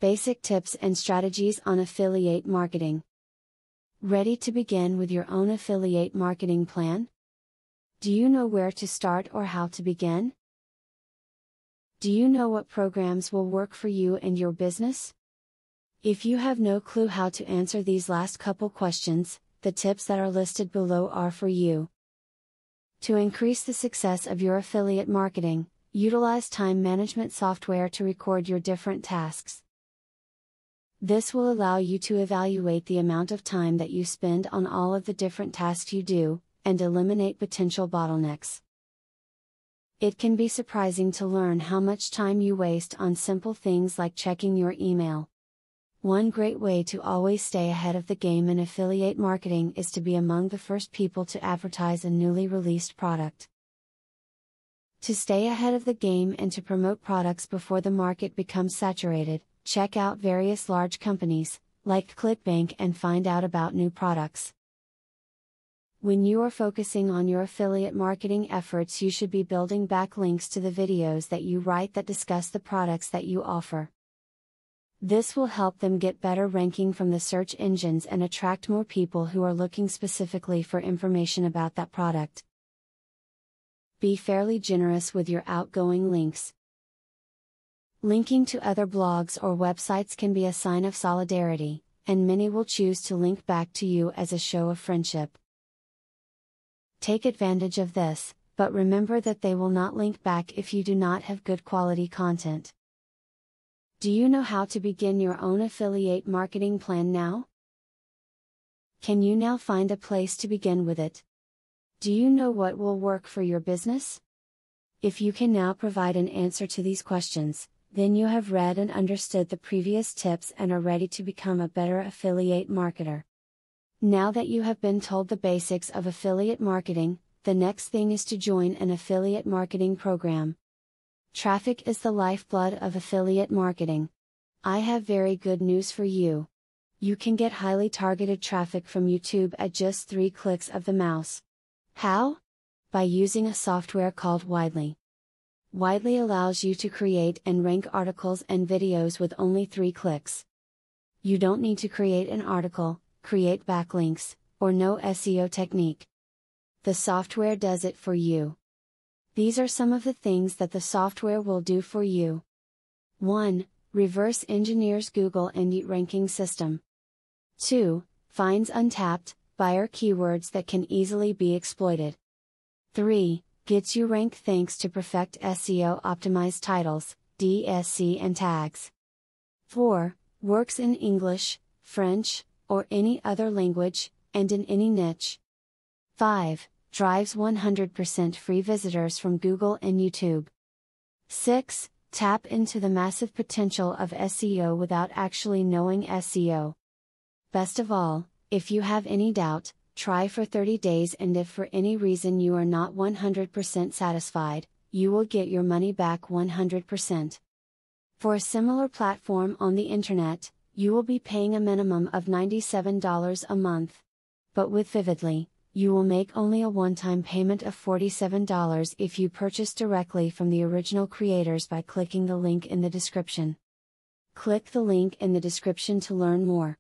Basic tips and strategies on affiliate marketing. Ready to begin with your own affiliate marketing plan? Do you know where to start or how to begin? Do you know what programs will work for you and your business? If you have no clue how to answer these last couple questions, the tips that are listed below are for you. To increase the success of your affiliate marketing, utilize time management software to record your different tasks. This will allow you to evaluate the amount of time that you spend on all of the different tasks you do, and eliminate potential bottlenecks. It can be surprising to learn how much time you waste on simple things like checking your email. One great way to always stay ahead of the game in affiliate marketing is to be among the first people to advertise a newly released product. To stay ahead of the game and to promote products before the market becomes saturated, check out various large companies, like ClickBank, and find out about new products. When you are focusing on your affiliate marketing efforts, you should be building backlinks to the videos that you write that discuss the products that you offer. This will help them get better ranking from the search engines and attract more people who are looking specifically for information about that product. Be fairly generous with your outgoing links. Linking to other blogs or websites can be a sign of solidarity, and many will choose to link back to you as a show of friendship. Take advantage of this, but remember that they will not link back if you do not have good quality content. Do you know how to begin your own affiliate marketing plan now? Can you now find a place to begin with it? Do you know what will work for your business? If you can now provide an answer to these questions, then you have read and understood the previous tips and are ready to become a better affiliate marketer. Now that you have been told the basics of affiliate marketing, the next thing is to join an affiliate marketing program. Traffic is the lifeblood of affiliate marketing. I have very good news for you. You can get highly targeted traffic from YouTube at just 3 clicks of the mouse. How? By using a software called Widely. Widely allows you to create and rank articles and videos with only 3 clicks. You don't need to create an article, create backlinks, or know SEO technique. The software does it for you. These are some of the things that the software will do for you. 1. Reverse engineers Google Indie ranking system. 2. Finds untapped, buyer keywords that can easily be exploited. 3. Gets you ranked thanks to perfect SEO optimized titles, DSC and tags. 4. Works in English, French, or any other language, and in any niche. 5. Drives 100% free visitors from Google and YouTube. 6. Tap into the massive potential of SEO without actually knowing SEO. Best of all, if you have any doubt, try for 30 days, and if for any reason you are not 100% satisfied, you will get your money back 100%. For a similar platform on the internet, you will be paying a minimum of $97 a month. But with Vividly, you will make only a one-time payment of $47 if you purchase directly from the original creators by clicking the link in the description. Click the link in the description to learn more.